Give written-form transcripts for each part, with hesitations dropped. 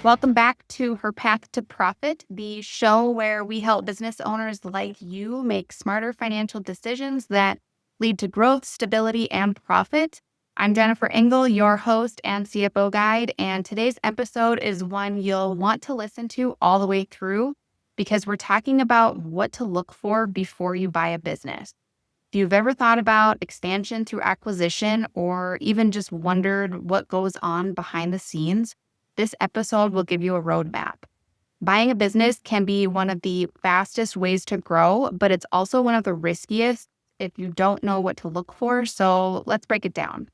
Welcome back to HerPath to Profit, the show where we help business owners like you make smarter financial decisions that lead to growth, stability, and profit. I'm Jennifer Engel, your host and CFO guide, and today's episode is one you'll want to listen to all the way through because we're talking about what to look for before you buy a business. If you've ever thought about expansion through acquisition or even just wondered what goes on behind the scenes, this episode will give you a roadmap. Buying a business can be one of the fastest ways to grow, but it's also one of the riskiest if you don't know what to look for. So let's break it down.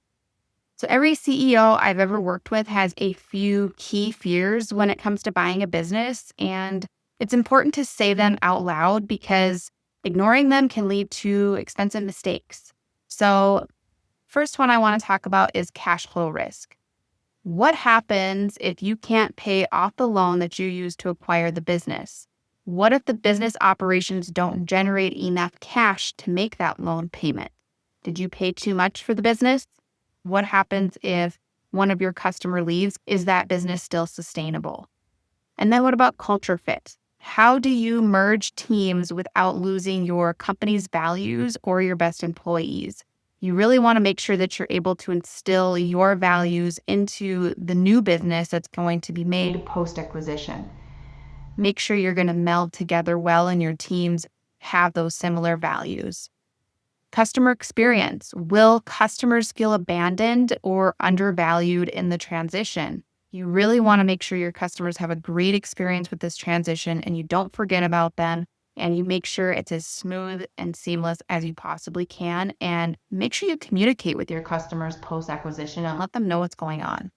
So every CEO I've ever worked with has a few key fears when it comes to buying a business, and it's important to say them out loud because ignoring them can lead to expensive mistakes. So first one I want to talk about is cash flow risk. What happens if you can't pay off the loan that you used to acquire the business? What if the business operations don't generate enough cash to make that loan payment? Did you pay too much for the business? What happens if one of your customer leaves? Is that business still sustainable? And then what about culture fit? How do you merge teams without losing your company's values or your best employees? You really want to make sure that you're able to instill your values into the new business that's going to be made post-acquisition. Make sure you're going to meld together well and your teams have those similar values. Customer experience. Will customers feel abandoned or undervalued in the transition? You really want to make sure your customers have a great experience with this transition and you don't forget about them. And you make sure it's as smooth and seamless as you possibly can. And make sure you communicate with your customers post-acquisition and let them know what's going on.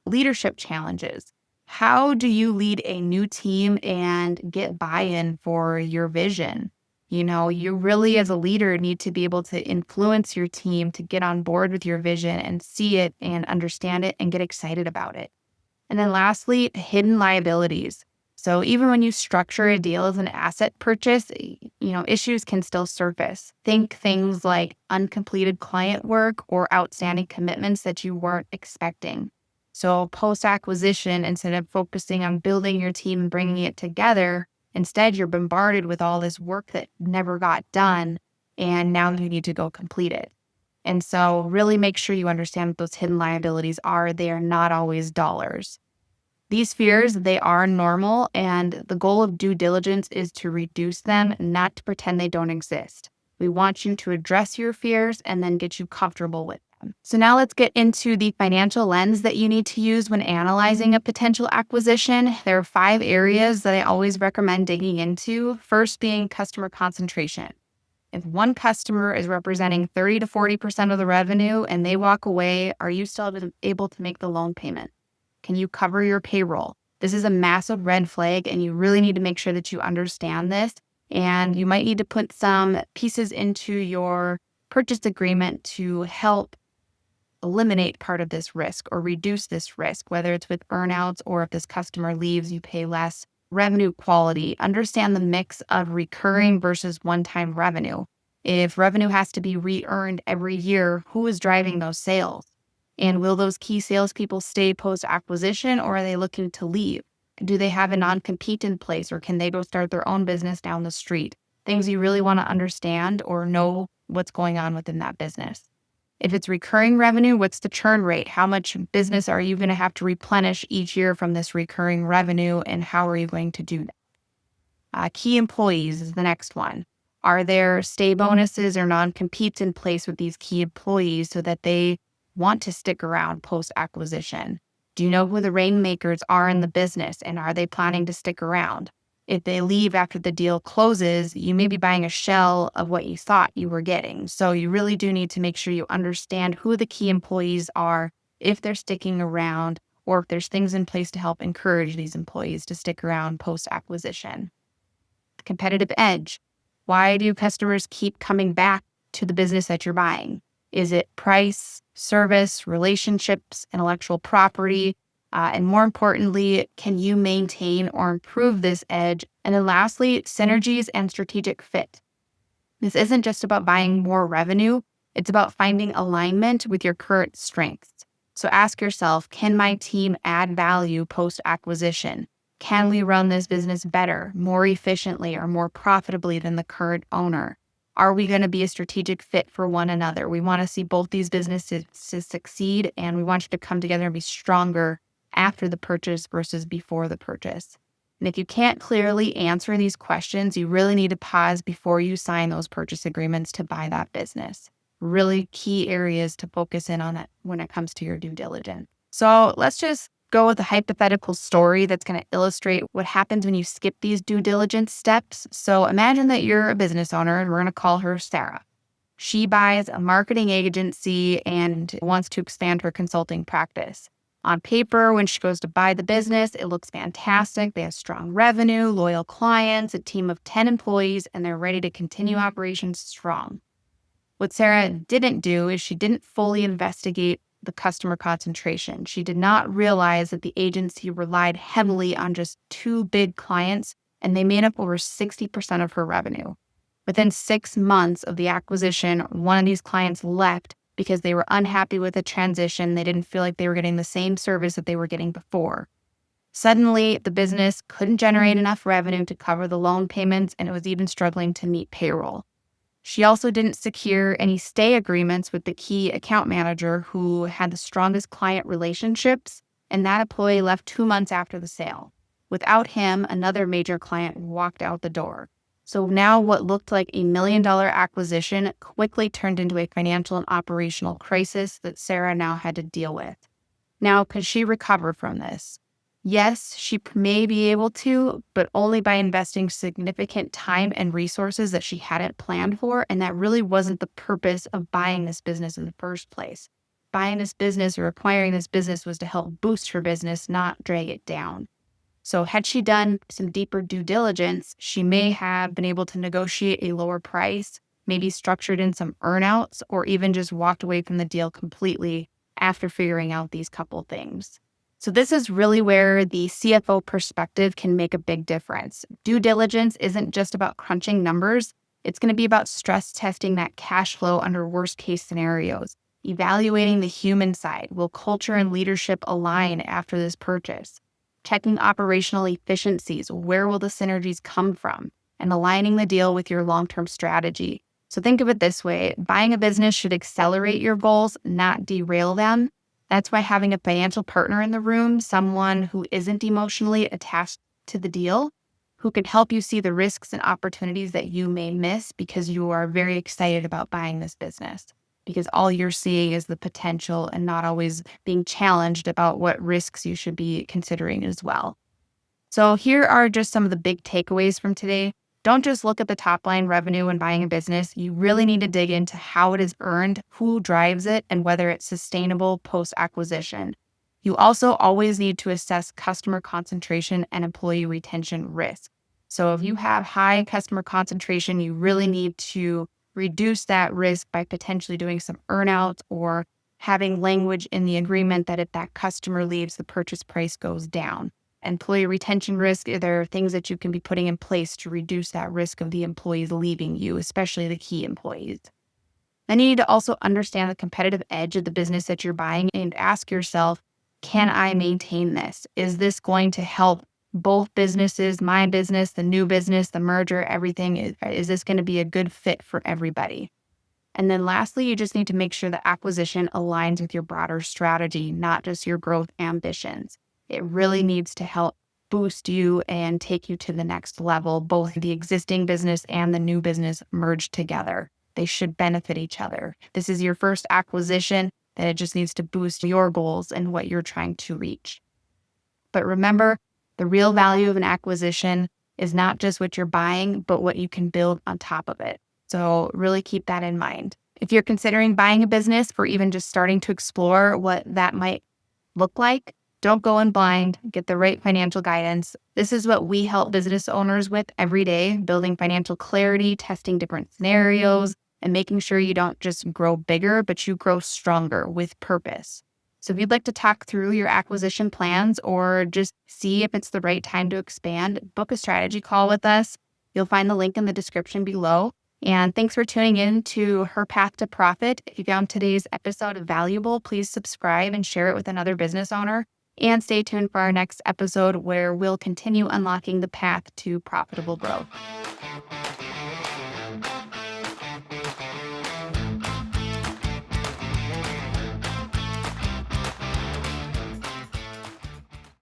Leadership challenges. How do you lead a new team and get buy-in for your vision? You really as a leader need to be able to influence your team to get on board with your vision and see it and understand it and get excited about it. And then lastly, hidden liabilities. So even when you structure a deal as an asset purchase, issues can still surface. Think things like uncompleted client work or outstanding commitments that you weren't expecting. So post-acquisition, instead of focusing on building your team and bringing it together, instead you're bombarded with all this work that never got done, and now you need to go complete it. And so really make sure you understand what those hidden liabilities are. They are not always dollars. These fears, they are normal, and the goal of due diligence is to reduce them, not to pretend they don't exist. We want you to address your fears and then get you comfortable with them. So now let's get into the financial lens that you need to use when analyzing a potential acquisition. There are 5 areas that I always recommend digging into. First being customer concentration. If one customer is representing 30 to 40% of the revenue and they walk away, are you still able to make the loan payment? Can you cover your payroll? This is a massive red flag, and you really need to make sure that you understand this. And you might need to put some pieces into your purchase agreement to help eliminate part of this risk or reduce this risk, whether it's with earnouts or if this customer leaves, you pay less. Revenue quality. Understand the mix of recurring versus one-time revenue. If revenue has to be re-earned every year, who is driving those sales? And will those key salespeople stay post-acquisition or are they looking to leave? Do they have a non-compete in place or can they go start their own business down the street? Things you really want to understand or know what's going on within that business. If it's recurring revenue, what's the churn rate? How much business are you going to have to replenish each year from this recurring revenue and how are you going to do that? Key employees is the next one. Are there stay bonuses or non-competes in place with these key employees so that they want to stick around post-acquisition? Do you know who the rainmakers are in the business and are they planning to stick around? If they leave after the deal closes, you may be buying a shell of what you thought you were getting. So you really do need to make sure you understand who the key employees are, if they're sticking around, or if there's things in place to help encourage these employees to stick around post-acquisition. Competitive edge. Why do customers keep coming back to the business that you're buying? Is it price, service, relationships, intellectual property? And more importantly, can you maintain or improve this edge? And then lastly, synergies and strategic fit. This isn't just about buying more revenue. It's about finding alignment with your current strengths. So ask yourself, can my team add value post-acquisition? Can we run this business better, more efficiently, or more profitably than the current owner? Are we going to be a strategic fit for one another? We want to see both these businesses to succeed, and we want you to come together and be stronger after the purchase versus before the purchase. And if you can't clearly answer these questions, you really need to pause before you sign those purchase agreements to buy that business. Really key areas to focus in on it when it comes to your due diligence. So let's just go with a hypothetical story that's going to illustrate what happens when you skip these due diligence steps. So imagine that you're a business owner, and we're going to call her Sarah. She buys a marketing agency and wants to expand her consulting practice. On paper, when she goes to buy the business, it looks fantastic. They have strong revenue, loyal clients, a team of 10 employees, and they're ready to continue operations strong. What Sarah didn't do is she didn't fully investigate the customer concentration. She did not realize that the agency relied heavily on just 2 big clients, and they made up over 60% of her revenue. Within 6 months of the acquisition, one of these clients left because they were unhappy with the transition. They didn't feel like they were getting the same service that they were getting before. Suddenly, the business couldn't generate enough revenue to cover the loan payments, and it was even struggling to meet payroll. She also didn't secure any stay agreements with the key account manager who had the strongest client relationships, and that employee left 2 months after the sale. Without him, another major client walked out the door. So now what looked like $1 million acquisition quickly turned into a financial and operational crisis that Sarah now had to deal with. Now, could she recover from this? Yes, she may be able to, but only by investing significant time and resources that she hadn't planned for, and that really wasn't the purpose of buying this business in the first place. Buying this business or acquiring this business was to help boost her business, not drag it down. So had she done some deeper due diligence, she may have been able to negotiate a lower price, maybe structured in some earnouts, or even just walked away from the deal completely after figuring out these couple things. So this is really where the CFO perspective can make a big difference. Due diligence isn't just about crunching numbers. It's going to be about stress testing that cash flow under worst case scenarios, evaluating the human side. Will culture and leadership align after this purchase? Checking operational efficiencies. Where will the synergies come from? And aligning the deal with your long-term strategy. So think of it this way. Buying a business should accelerate your goals, not derail them. That's why having a financial partner in the room, someone who isn't emotionally attached to the deal, who can help you see the risks and opportunities that you may miss because you are very excited about buying this business. Because all you're seeing is the potential and not always being challenged about what risks you should be considering as well. So here are just some of the big takeaways from today. Don't just look at the top line revenue when buying a business. You really need to dig into how it is earned, who drives it, and whether it's sustainable post-acquisition. You also always need to assess customer concentration and employee retention risk. So if you have high customer concentration, you really need to reduce that risk by potentially doing some earnouts or having language in the agreement that if that customer leaves, the purchase price goes down. Employee retention risk, there are things that you can be putting in place to reduce that risk of the employees leaving you, especially the key employees. Then you need to also understand the competitive edge of the business that you're buying and ask yourself, can I maintain this? Is this going to help both businesses, my business, the new business, the merger, everything? Is this going to be a good fit for everybody? And then lastly, you just need to make sure the acquisition aligns with your broader strategy, not just your growth ambitions. It really needs to help boost you and take you to the next level. Both the existing business and the new business merge together. They should benefit each other. This is your first acquisition, then it just needs to boost your goals and what you're trying to reach. But remember, the real value of an acquisition is not just what you're buying, but what you can build on top of it. So really keep that in mind. If you're considering buying a business or even just starting to explore what that might look like, don't go in blind. Get the right financial guidance. This is what we help business owners with every day, building financial clarity, testing different scenarios, and making sure you don't just grow bigger, but you grow stronger with purpose. So if you'd like to talk through your acquisition plans or just see if it's the right time to expand, book a strategy call with us. You'll find the link in the description below. And thanks for tuning in to Her Path to Profit. If you found today's episode valuable, please subscribe and share it with another business owner. And stay tuned for our next episode where we'll continue unlocking the path to profitable growth.